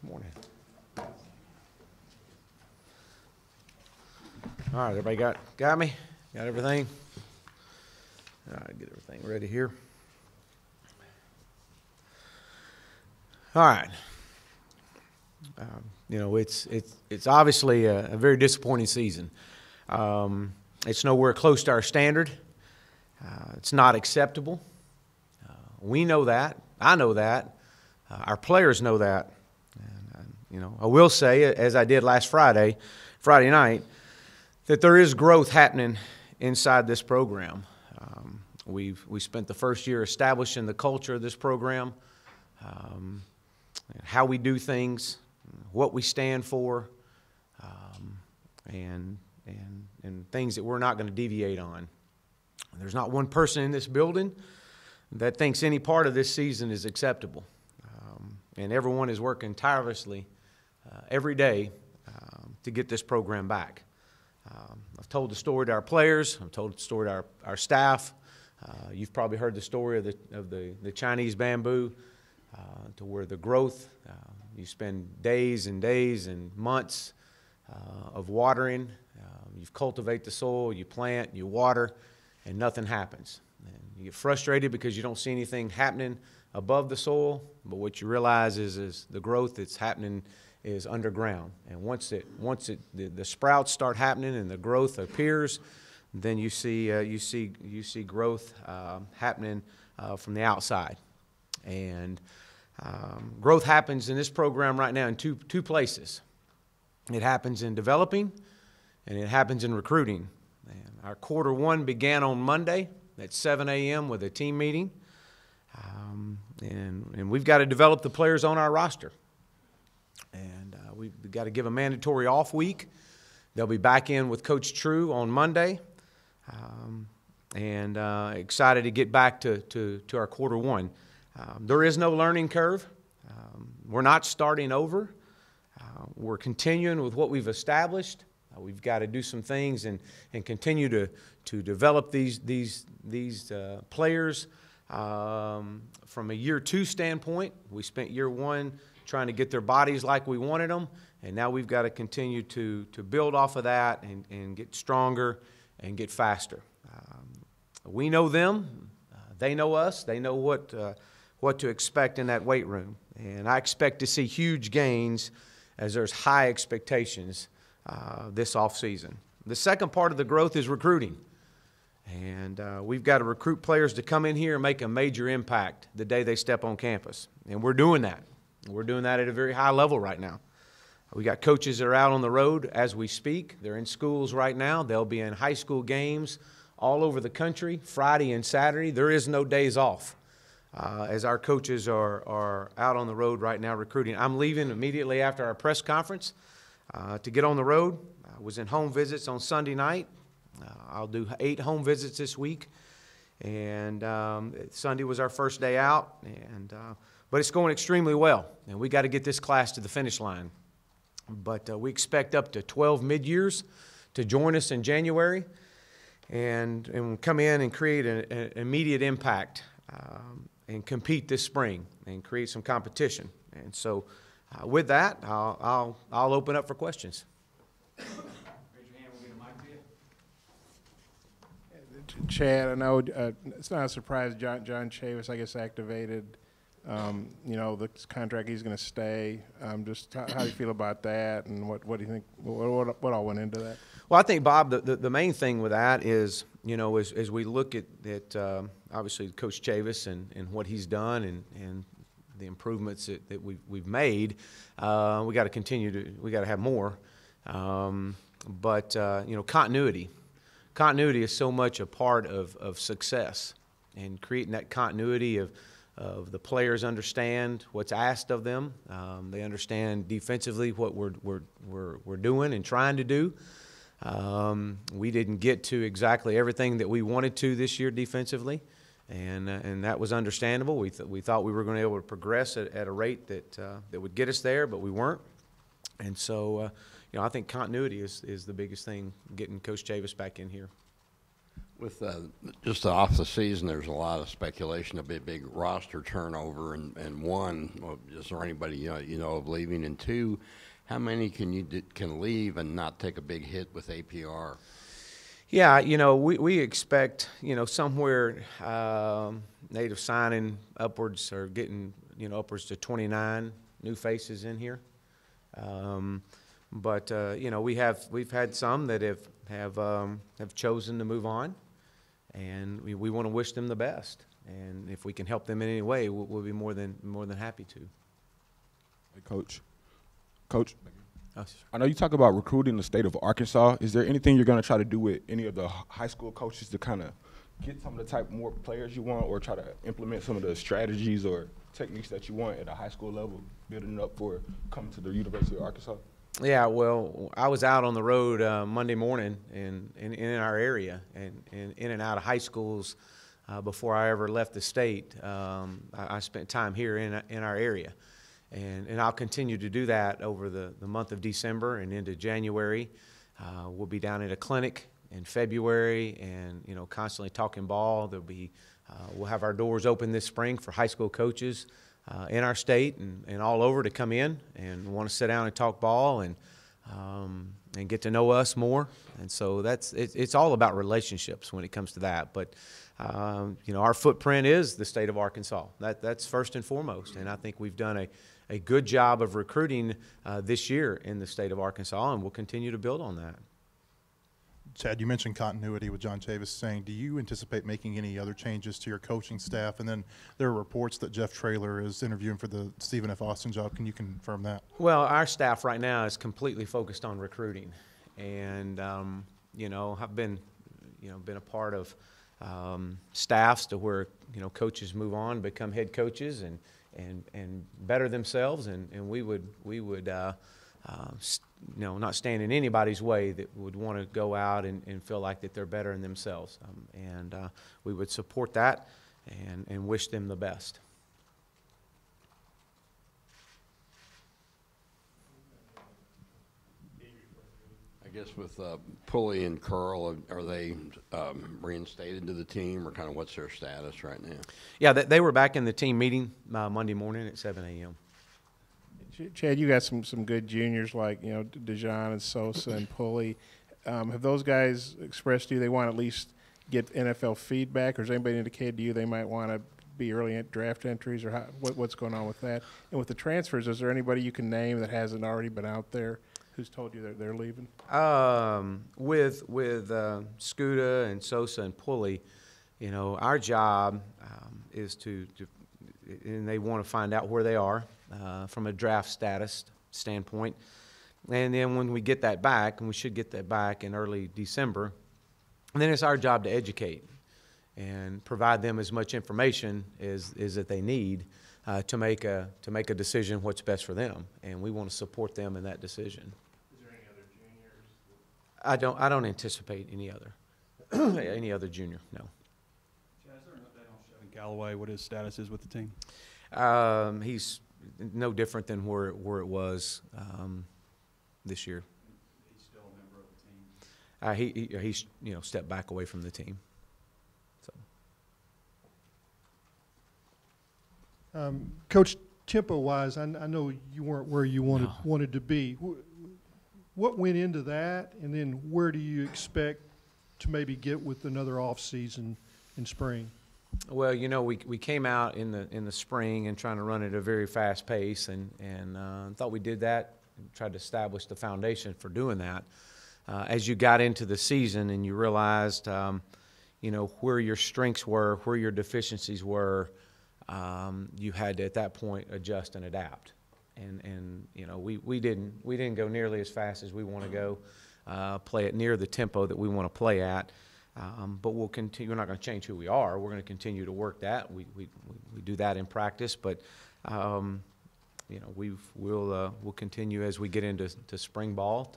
Morning. All right, everybody got me? Got everything? All right, get everything ready here. All right. It's obviously a very disappointing season. It's nowhere close to our standard. It's not acceptable. We know that. I know that. Our players know that. And, I will say, as I did last Friday night, that there is growth happening inside this program. We spent the first year establishing the culture of this program, how we do things, what we stand for, and things that we're not going to deviate on. There's not one person in this building that thinks any part of this season is acceptable. And everyone is working tirelessly every day to get this program back. I've told the story to our players. I've told the story to our staff. You've probably heard the story of the Chinese bamboo, to where the growth, you spend days and days and months of watering. You cultivate the soil, you plant, you water, and nothing happens. And you get frustrated because you don't see anything happening above the soil, but what you realize is the growth that's happening is underground. And once the sprouts start happening and the growth appears, then you see growth happening from the outside. And growth happens in this program right now in two places. It happens in developing, and it happens in recruiting. And our quarter one began on Monday at 7 a.m. with a team meeting. And we've got to develop the players on our roster. And we've got to give a mandatory off week. They'll be back in with Coach True on Monday. And excited to get back to our quarter one. There is no learning curve. We're not starting over. We're continuing with what we've established. We've got to do some things and continue to develop these players. From a year two standpoint, we spent year one trying to get their bodies like we wanted them, and now we've got to continue to build off of that and get stronger and get faster. We know them. They know us. They know what to expect in that weight room, and I expect to see huge gains as there's high expectations this offseason. The second part of the growth is recruiting. And we've got to recruit players to come in here and make a major impact the day they step on campus. And we're doing that. We're doing that at a very high level right now. We got coaches that are out on the road as we speak. They're in schools right now. They'll be in high school games all over the country, Friday and Saturday. There is no days off as our coaches are out on the road right now recruiting. I'm leaving immediately after our press conference to get on the road. I was in home visits on Sunday night. I'll do 8 home visits this week, and Sunday was our first day out, but it's going extremely well, and we got to get this class to the finish line. But we expect up to 12 mid-years to join us in January and come in and create an immediate impact and compete this spring and create some competition. And so with that, I'll open up for questions. Chad, I know it's not a surprise John Chavis, I guess, activated. The contract, he's going to stay. Just how do you feel about that, and what do you think, what all went into that? Well, I think, Bob, the main thing with that is, as we look at obviously Coach Chavis and what he's done and the improvements that we've made, we got to continue we got to have more. But continuity. Continuity is so much a part of success, and creating that continuity of the players understand what's asked of them. They understand defensively what we're doing and trying to do. We didn't get to exactly everything that we wanted to this year defensively, and that was understandable. We thought we were going to be able to progress at a rate that would get us there, but we weren't. And so, I think continuity is the biggest thing, getting Coach Chavis back in here. With just off the season, there's a lot of speculation of a big roster turnover, and one, well, is there anybody you know of leaving? And two, how many can leave and not take a big hit with APR? Yeah, you know, we expect, you know, somewhere native signing upwards or getting, you know, upwards to 29 new faces in here. But you know, we've had some that have chosen to move on, and we want to wish them the best. And if we can help them in any way, we'll be more than happy to. Hey, Coach, Oh, I know you talk about recruiting in the state of Arkansas. Is there anything you're going to try to do with any of the high school coaches to kind of get some of the type more players you want, or try to implement some of the strategies or techniques that you want at a high school level, building up for coming to the University of Arkansas? Yeah, well, I was out on the road Monday morning in our area and in and out of high schools before I ever left the state. I spent time here in our area, and I'll continue to do that over the month of December and into January. We'll be down at a clinic in February, and you know, constantly talking ball. We'll have our doors open this spring for high school coaches in our state and all over to come in and want to sit down and talk ball and get to know us more. And so it's all about relationships when it comes to that. But you know, our footprint is the state of Arkansas. That's first and foremost. And I think we've done a good job of recruiting this year in the state of Arkansas, and we'll continue to build on that. Chad, you mentioned continuity with John Chavis saying, do you anticipate making any other changes to your coaching staff? And then there are reports that Jeff Traylor is interviewing for the Stephen F. Austin job. Can you confirm that? Well, our staff right now is completely focused on recruiting. And, you know, I've been a part of staffs to where, you know, coaches move on, become head coaches and better themselves. And we would you know, not stand in anybody's way that would want to go out and feel like that they're better than themselves. And we would support that and wish them the best. I guess with Pulley and Curl, are they reinstated to the team, or kind of what's their status right now? Yeah, they were back in the team meeting Monday morning at 7 a.m. Chad, you got some good juniors like, you know, DeJohn and Sosa and Pulley. Have those guys expressed to you they want to at least get NFL feedback, or has anybody indicated to you they might want to be early draft entries, or what's going on with that? And with the transfers, is there anybody you can name that hasn't already been out there who's told you they're leaving? With Scuda and Sosa and Pulley, you know, our job is to and they want to find out where they are from a draft status standpoint. And then when we get that back, and we should get that back in early December, and then it's our job to educate and provide them as much information as that they need to make a decision what's best for them. And we want to support them in that decision. Is there any other juniors? I don't anticipate any other junior, no. Chad, is there an update on Chevin Callaway, what his status is with the team? He's no different than where it was this year. He's still a member of the team? He's you know, stepped back away from the team. So. Coach, tempo-wise, I know you weren't where you wanted to be. What went into that, and then where do you expect to maybe get with another off-season in spring? Well, you know, we came out in the spring and trying to run at a very fast pace, and thought we did that and tried to establish the foundation for doing that. As you got into the season and you realized, you know, where your strengths were, where your deficiencies were, you had to at that point adjust and adapt. And you know, we didn't go nearly as fast as we want to go, play it near the tempo that we want to play at. But we'll continue. We're not going to change who we are. We're going to continue to work that. We do that in practice, but you know, we'll continue as we get into spring ball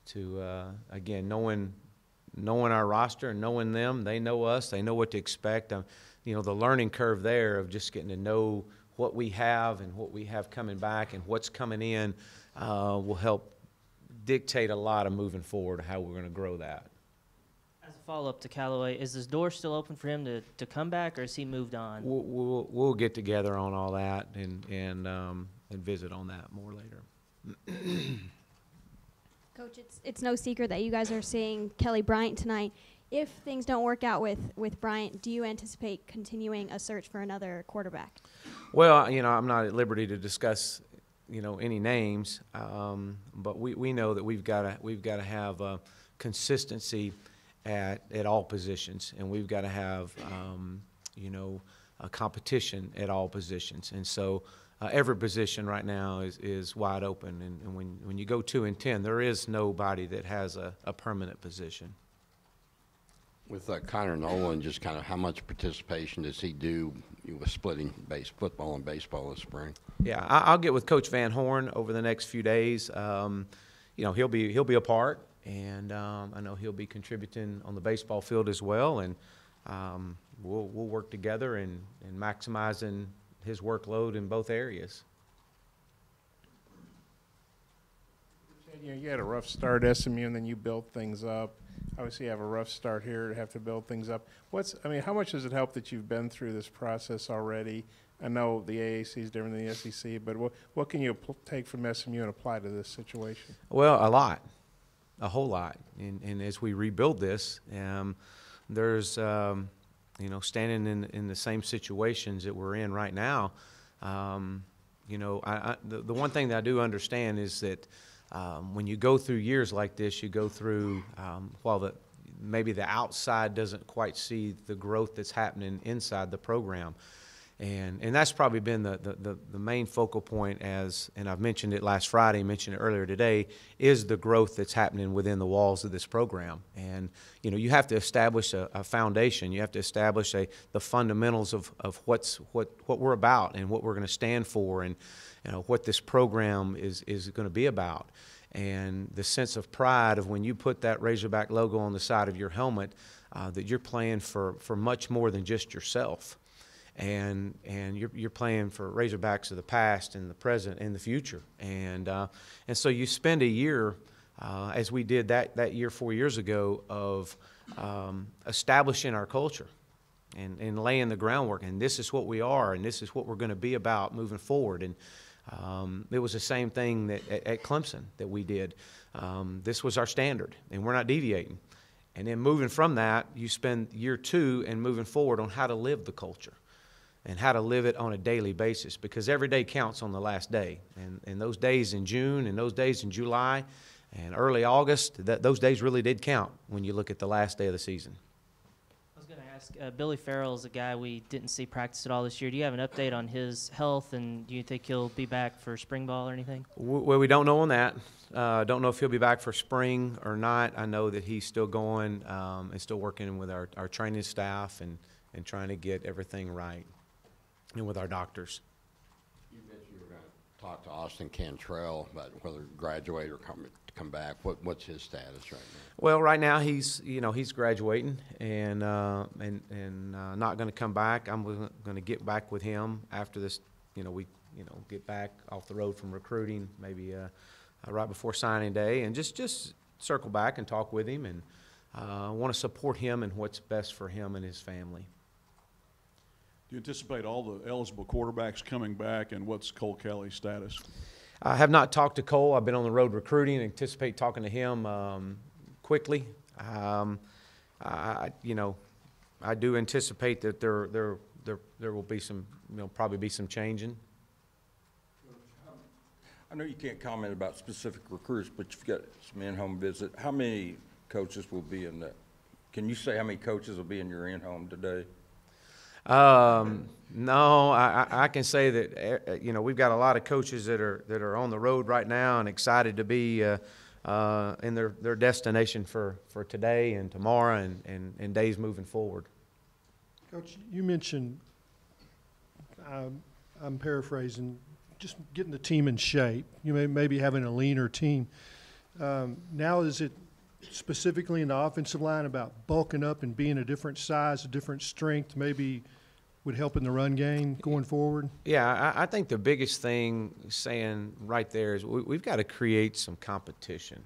to again knowing our roster and knowing them. They know us. They know what to expect. You know, the learning curve there of just getting to know what we have and what we have coming back and what's coming in will help dictate a lot of moving forward how we're going to grow that. As a follow-up to Callaway. Is this door still open for him to come back, or has he moved on? We'll get together on all that and visit on that more later. Coach, it's no secret that you guys are seeing Kelly Bryant tonight. If things don't work out with Bryant, do you anticipate continuing a search for another quarterback? Well, I'm not at liberty to discuss, any names, but we know that we've got to have consistency at all positions, and we've got to have, a competition at all positions, and so. Every position right now is wide open, and when you go 2-10, there is nobody that has a permanent position. With Connor Nolan, just kind of how much participation does he do with splitting football and baseball this spring? Yeah, I'll get with Coach Van Horn over the next few days. He'll be a part, and I know he'll be contributing on the baseball field as well, and we'll work together in maximizing his workload in both areas. You had a rough start at SMU, and then you built things up. Obviously, you have a rough start here to have to build things up. How much does it help that you've been through this process already? I know the AAC is different than the SEC, but what can you take from SMU and apply to this situation? Well, a lot, a whole lot. And as we rebuild this, there's standing in the same situations that we're in right now, the one thing that I do understand is that when you go through years like this, you go through, while maybe the outside doesn't quite see the growth that's happening inside the program. And that's probably been the main focal point, and I've mentioned it last Friday, mentioned it earlier today, is the growth that's happening within the walls of this program. And, you have to establish a foundation. You have to establish the fundamentals of what we're about and what we're going to stand for, and, what this program is going to be about. And the sense of pride of when you put that Razorback logo on the side of your helmet, that you're playing for much more than just yourself. And you're playing for Razorbacks of the past and the present and the future, and so you spend a year, as we did that year 4 years ago, of establishing our culture and laying the groundwork, and this is what we are, and this is what we're going to be about moving forward. And it was the same thing at Clemson that we did. This was our standard, and we're not deviating. And then moving from that, you spend year 2 and moving forward on how to live the culture and how to live it on a daily basis, because every day counts on the last day. And those days in June and those days in July and early August, those days really did count when you look at the last day of the season. I was going to ask, Billy Farrell is a guy we didn't see practice at all this year. Do you have an update on his health, and do you think he'll be back for spring ball or anything? Well, we don't know on that. Don't know if he'll be back for spring or not. I know that he's still going and still working with our training staff and trying to get everything right, and with our doctors. You mentioned you were going to talk to Austin Cantrell about whether to graduate or come back. What's his status right now? Well, right now he's graduating and not going to come back. I'm going to get back with him after this. We get back off the road from recruiting, maybe right before signing day, and just circle back and talk with him, and want to support him and what's best for him and his family. Do you anticipate all the eligible quarterbacks coming back, and what's Cole Kelly's status? I have not talked to Cole. I've been on the road recruiting and anticipate talking to him quickly. I do anticipate that there will be some, probably be some changing. I know you can't comment about specific recruits, but you've got some in-home visit. How many coaches will be in that? Can you say how many coaches will be in your in-home today? No, I can say that we've got a lot of coaches that are on the road right now and excited to be in their destination for today and tomorrow and days moving forward. Coach, you mentioned, I'm paraphrasing, just getting the team in shape. Maybe having a leaner team. Now is it specifically in the offensive line about bulking up and being a different size, a different strength, maybe would help in the run game going forward? Yeah, I think the biggest thing saying right there is we've got to create some competition.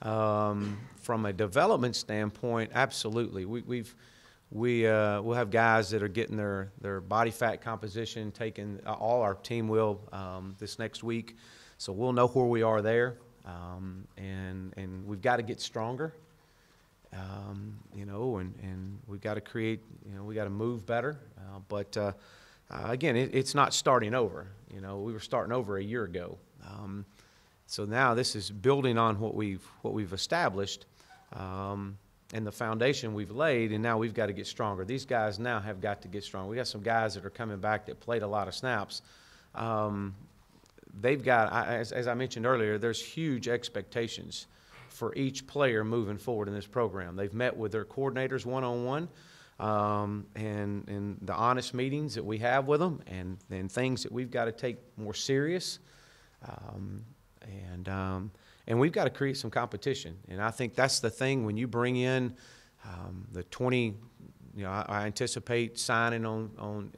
From a development standpoint, absolutely. We'll have guys that are getting their body fat composition taken. All our team will this next week, so we'll know where we are there, and we've got to get stronger. You know, and we've got to create. You know, we got to move better. But again, it's not starting over. You know, we were starting over a year ago. So now this is building on what we've established. And the foundation we've laid, and now we've got to get stronger. These guys now have got to get stronger. We got some guys that are coming back that played a lot of snaps. They've got, as I mentioned earlier, there's huge expectations for each player moving forward in this program. They've met with their coordinators one-on-one, and the honest meetings that we have with them, and things that we've got to take more serious. And we've got to create some competition. And I think that's the thing when you bring in the 20, you know, I anticipate signing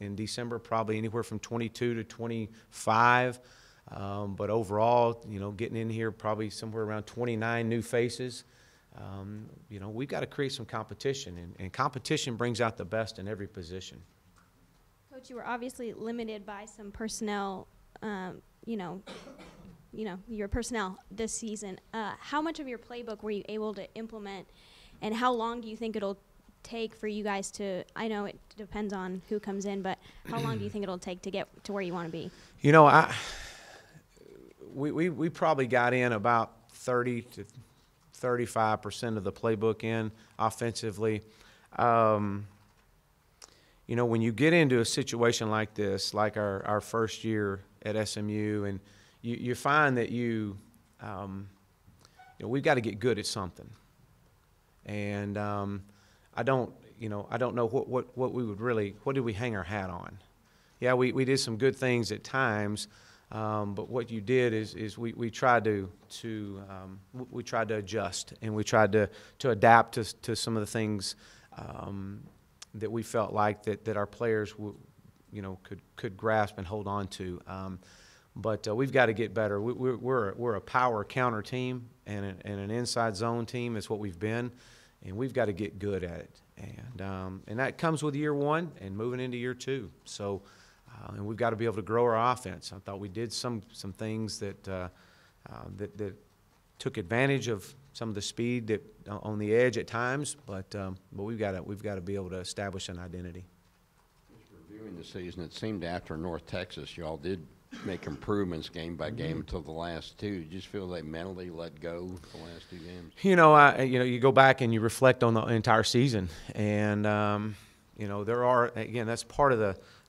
in December probably anywhere from 22 to 25. But overall, you know, getting in here probably somewhere around 29 new faces. You know, we've got to create some competition, and competition brings out the best in every position. Coach, you were obviously limited by some personnel, your personnel this season. How much of your playbook were you able to implement, and how long do you think it'll take for you guys to, I know it depends on who comes in, but how long do you think it'll take to get to where you want to be? You know, we probably got in about 30 to 35% of the playbook in offensively. You know, when you get into a situation like this, like our first year at SMU, and you find that we've got to get good at something. And I don't know what we would really, what did we hang our hat on? Yeah, we did some good things at times, but what you did is we tried to adjust, and we tried to adapt to some of the things that we felt like that our players could grasp and hold on to. But we've got to get better. We're a power counter team and an inside zone team is what we've been, and we've got to get good at it. And that comes with year one and moving into year two. So, and we've got to be able to grow our offense. I thought we did some things that took advantage of some of the speed that on the edge at times, but we've got to be able to establish an identity. Reviewing the season, it seemed after North Texas, y'all did make improvements game by game until the last two. You just feel they mentally let go the last two games? You know, you go back and you reflect on the entire season, and there are, again, that's part of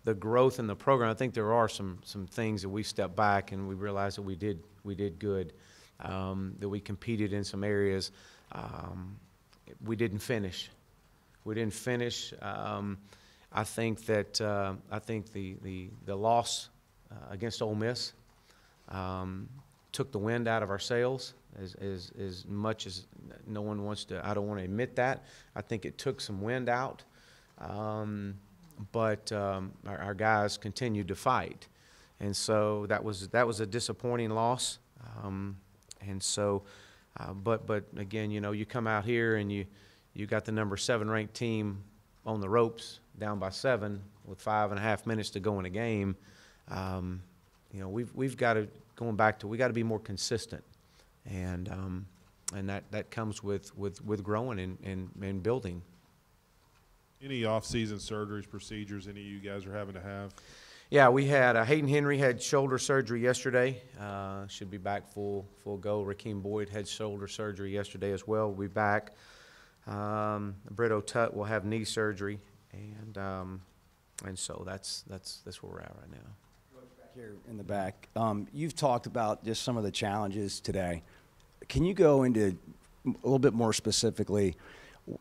the growth in the program. I think there are some things that we stepped back and we realized that we did good, that we competed in some areas. We didn't finish. I think that the loss against Ole Miss took the wind out of our sails as much as no one wants to. I don't want to admit that. I think it took some wind out, but our guys continued to fight, and so that was a disappointing loss. And so, but again, you come out here and you got the number 7 ranked team on the ropes, down by 7 with 5.5 minutes to go in a game. We've got to we got to be more consistent, and that comes with growing and building. Any off-season surgeries, procedures any of you guys are having to have? Yeah, we had Hayden Henry had shoulder surgery yesterday. Should be back full go. Rakeem Boyd had shoulder surgery yesterday as well. We'll be back. Brito Tutt will have knee surgery, and so that's where we're at right now. Here in the back, you've talked about just some of the challenges today. Can you go into a little bit more specifically,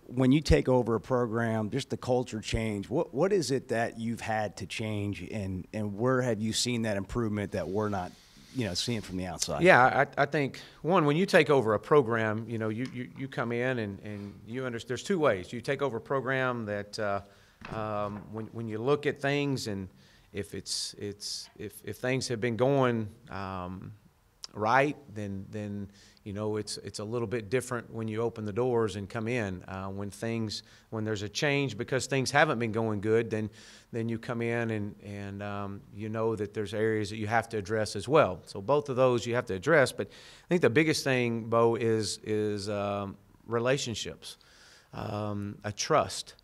when you take over a program, just the culture change, what is it that you've had to change, and where have you seen that improvement that we're not seeing from the outside? Yeah, I think, one, when you take over a program, you come in and you understand. There's two ways. You take over a program that when you look at things, and if things have been going right, then you know it's a little bit different when you open the doors and come in. When there's a change because things haven't been going good, then you come in and you know that there's areas that you have to address as well. So both of those you have to address. But I think the biggest thing, Bo, is relationships, a trust.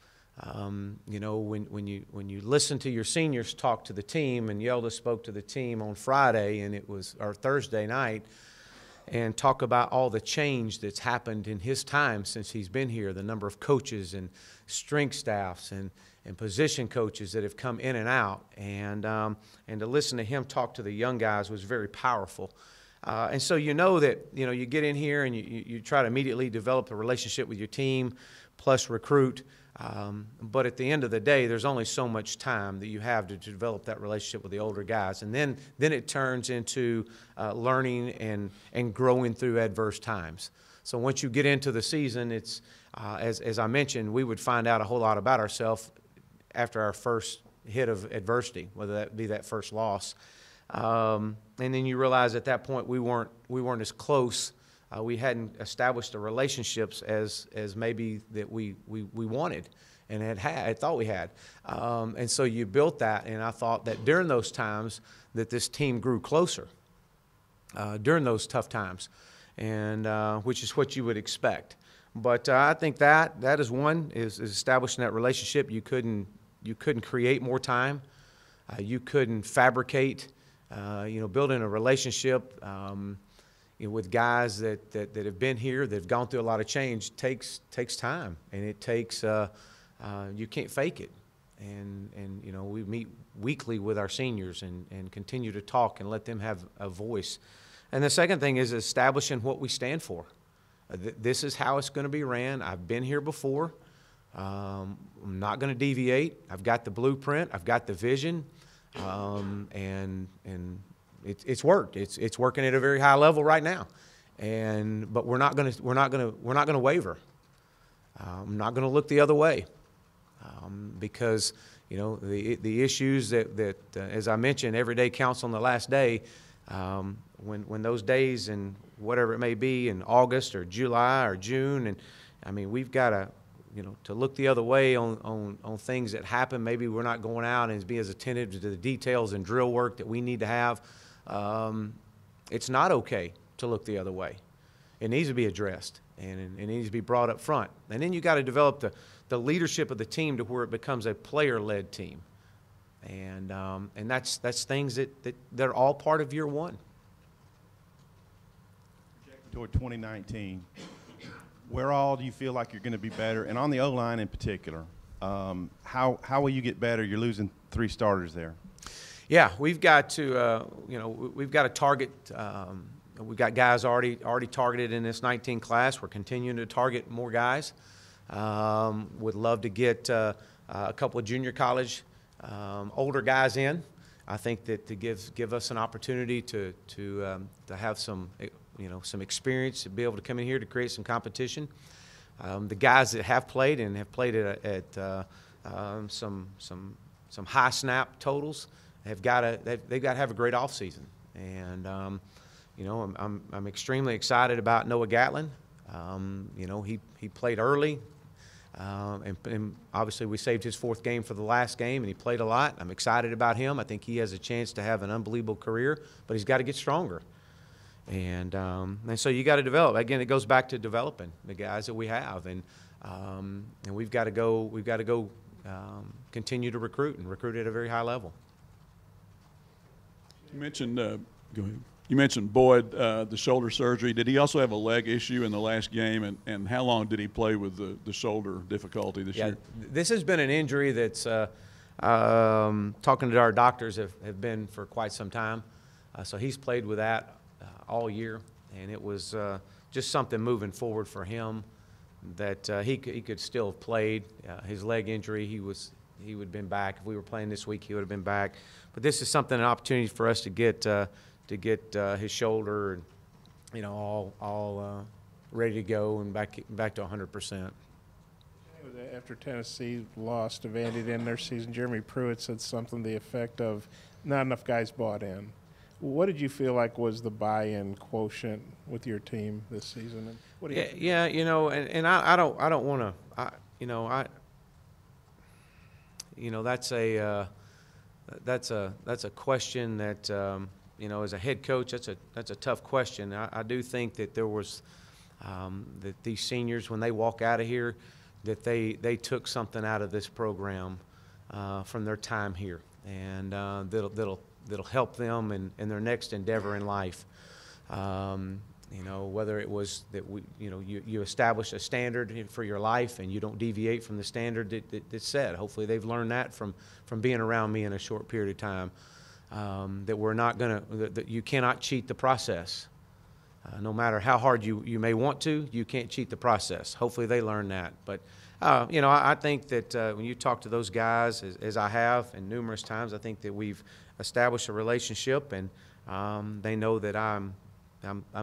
You know, when you listen to your seniors talk to the team, and Yelda spoke to the team on Friday, and it was our Thursday night, and talk about all the change that's happened in his time since he's been here, the number of coaches and strength staffs and position coaches that have come in and out, and to listen to him talk to the young guys was very powerful. And so you know that, you know, you get in here and you try to immediately develop a relationship with your team, plus recruit. But at the end of the day, there's only so much time that you have to develop that relationship with the older guys. And then it turns into learning and growing through adverse times. So once you get into the season, it's, as I mentioned, we would find out a whole lot about ourselves after our first hit of adversity, whether that be that first loss. And then you realize at that point we weren't as close. We hadn't established the relationships as maybe that we wanted and had thought we had. And so you built that, and I thought that during those times that this team grew closer during those tough times, and which is what you would expect. But I think that is one, is establishing that relationship. You couldn't create more time. You couldn't fabricate, building a relationship with guys that have been here, that have gone through a lot of change, takes time, and it takes you can't fake it. And we meet weekly with our seniors and continue to talk and let them have a voice. And the second thing is establishing what we stand for. This is how it's going to be ran. I've been here before. I'm not going to deviate. I've got the blueprint. I've got the vision, and it's worked. It's working at a very high level right now, but we're not going to waver. I'm not going to look the other way, because the issues that as I mentioned, every day counts on the last day. When those days and whatever it may be in August or July or June, and I mean we've got to look the other way on things that happen. Maybe we're not going out and be as attentive to the details and drill work that we need to have. It's not okay to look the other way. It needs to be addressed, and it needs to be brought up front. And then you got to develop the leadership of the team to where it becomes a player-led team. And that's things that they're all part of year one. Toward 2019, where all do you feel like you're going to be better? And on the O-line in particular, how will you get better? You're losing 3 starters there. Yeah, we've got to we've got to target. We've got guys already targeted in this 19 class. We're continuing to target more guys. Would love to get a couple of junior college older guys in. I think that to give us an opportunity to have some experience, to be able to come in here to create some competition. The guys that have played and have played at some high snap totals they've got to have a great off season. And I'm extremely excited about Noah Gatlin. He played early. And obviously we saved his 4th game for the last game, and he played a lot. I'm excited about him. I think he has a chance to have an unbelievable career, but he's got to get stronger. And so you got to develop. Again, it goes back to developing the guys that we have, and we've got to go continue to recruit at a very high level. You mentioned go ahead. You mentioned Boyd, the shoulder surgery. Did he also have a leg issue in the last game, and how long did he play with the shoulder difficulty this year? This has been an injury that's, talking to our doctors, have been for quite some time. So he's played with that all year, and it was just something moving forward for him that he could still have played. His leg injury, he would have been back. If we were playing this week, he would have been back. But this is an opportunity for us to get his shoulder, and all ready to go and back to 100%. After Tennessee lost to Vandy in their season, Jeremy Pruitt said something to the effect of, "Not enough guys bought in." What did you feel like was the buy-in quotient with your team this season? And what do you Yeah, you know, and I don't want to, that's a question that, you know, as a head coach, that's a tough question. I do think that there was, that these seniors, when they walk out of here, that they took something out of this program from their time here, and that'll help them in their next endeavor in life. You know, whether it was that you establish a standard for your life and you don't deviate from the standard that's set. Hopefully they've learned that from being around me in a short period of time. That you cannot cheat the process. No matter how hard you may want to, you can't cheat the process. Hopefully they learn that. But, you know, I think that when you talk to those guys, as I have and numerous times, I think that we've established a relationship, and they know that I'm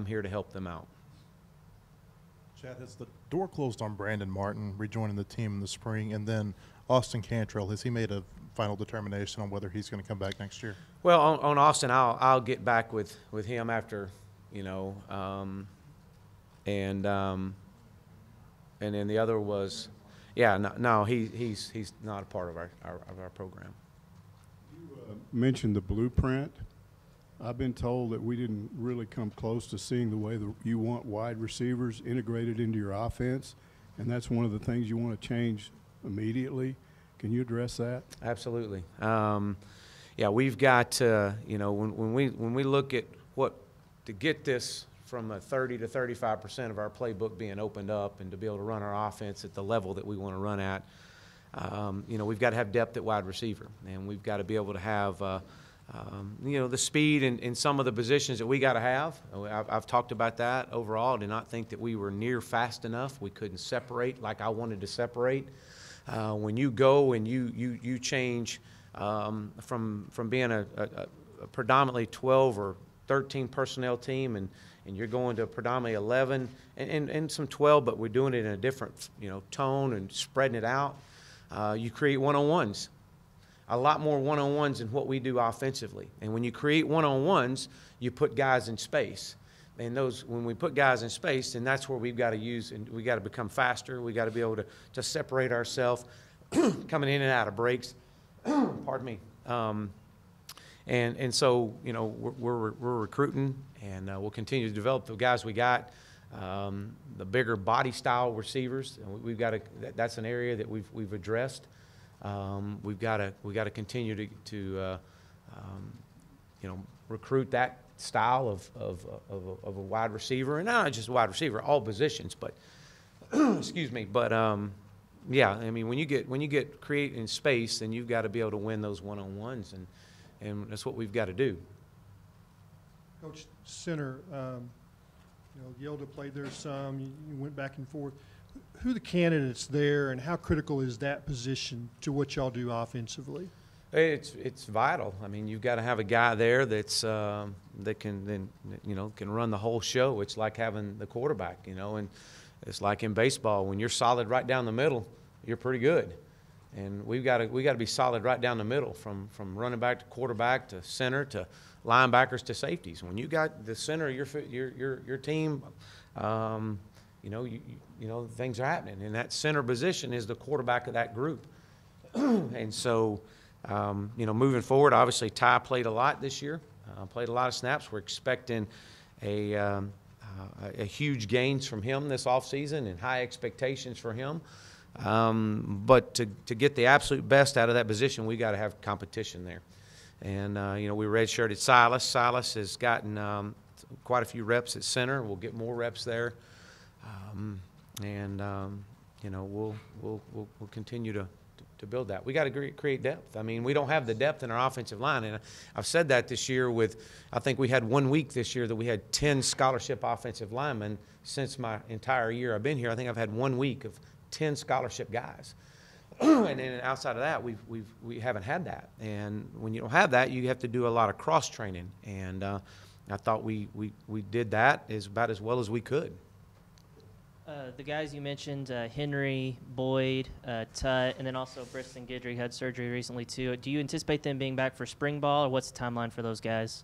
here to help them out. Chad, has the door closed on Brandon Martin rejoining the team in the spring? And then Austin Cantrell, has he made a final determination on whether he's going to come back next year? Well, on Austin, I'll get back with him after, you know, and then the other was, yeah, no, he's not a part of our program. You mentioned the blueprint. I've been told that we didn't really come close to seeing the way that you want wide receivers integrated into your offense, and that's one of the things you want to change immediately. Can you address that? Absolutely. Yeah, we've got, you know, when we look at to get this from a 30 to 35% of our playbook being opened up and to be able to run our offense at the level that we want to run at, you know, we've got to have depth at wide receiver, and we've got to be able to have, you know, the speed in some of the positions that we got to have. I've talked about that overall. I do not think that we were near fast enough. We couldn't separate like I wanted to separate. When you go and you change from being a predominantly 12 or 13 personnel team, and you're going to predominantly 11 and some 12, but we're doing it in a different, you know, tone and spreading it out. You create one-on-ones, a lot more one-on-ones than what we do offensively. And when you create one-on-ones, you put guys in space. And when we put guys in space, then that's where we've got to use, and we got to become faster. We got to be able to separate ourselves, coming in and out of breaks. Pardon me. And so, you know, we're recruiting, and we'll continue to develop the guys we got. The bigger body style receivers, and we've got to. That's an area that we've addressed. We've got to continue to you know, recruit that style of a wide receiver, and not just a wide receiver, all positions. But excuse me, but yeah, I mean, when you get creating space, then you've got to be able to win those one-on-ones, and that's what we've got to do. Coach, center, you know, Yelda played there some. You went back and forth. Who are the candidates there, and how critical is that position to what y'all do offensively? It's vital. I mean, you've got to have a guy there that's that can run the whole show. It's like having the quarterback, you know, and it's like in baseball, when you're solid right down the middle, you're pretty good. And we got to be solid right down the middle, from running back to quarterback to center to linebackers to safeties. When you got the center of your team, you know things are happening, and that center position is the quarterback of that group. And so, you know, moving forward, obviously Ty played a lot this year, played a lot of snaps. We're expecting a huge gains from him this offseason and high expectations for him. But to get the absolute best out of that position, we got to have competition there. And you know, we redshirted Silas. Silas has gotten quite a few reps at center. We'll get more reps there. You know, we'll continue to build that. We got to create depth. I mean, we don't have the depth in our offensive line, and I've said that this year. I think we had 1 week this year that we had 10 scholarship offensive linemen. Since my entire year I've been here, I think I've had 1 week of 10 scholarship guys. And then outside of that, we haven't had that. And when you don't have that, you have to do a lot of cross training. And I thought we did that about as well as we could. The guys you mentioned, Henry, Boyd, Tutt, and then also Briston Guidry had surgery recently too. Do you anticipate them being back for spring ball, or what's the timeline for those guys?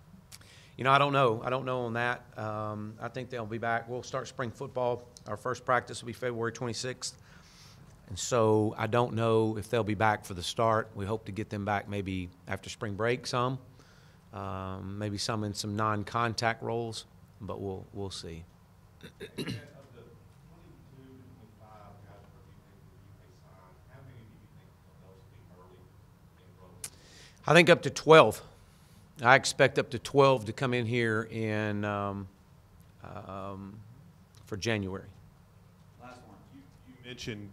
You know, I don't know. I don't know on that. I think they'll be back. We'll start spring football. Our first practice will be February 26th. And so I don't know if they'll be back for the start. We hope to get them back maybe after spring break some, maybe some in some non-contact roles, but we'll see. I think up to 12. I expect up to 12 to come in here in for January. Last one. You mentioned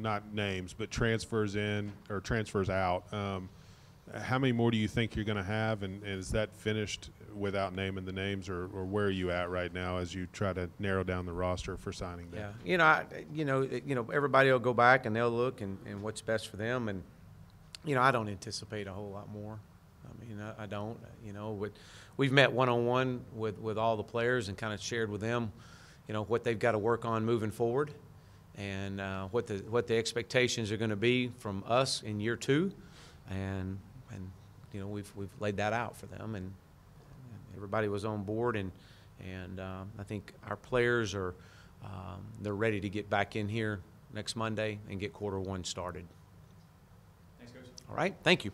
not names, but transfers in or transfers out. How many more do you think you're going to have, and is that finished without naming the names, or where are you at right now as you try to narrow down the roster for signing day? Yeah, everybody will go back and they'll look and what's best for them, and I don't anticipate a whole lot more. I mean, I don't. We've met one-on-one with all the players and kind of shared with them, what they've got to work on moving forward, and what the expectations are going to be from us in year 2, and we've laid that out for them, and everybody was on board, and I think our players are they're ready to get back in here next Monday and get quarter 1 started. Thanks, Coach. All right, thank you.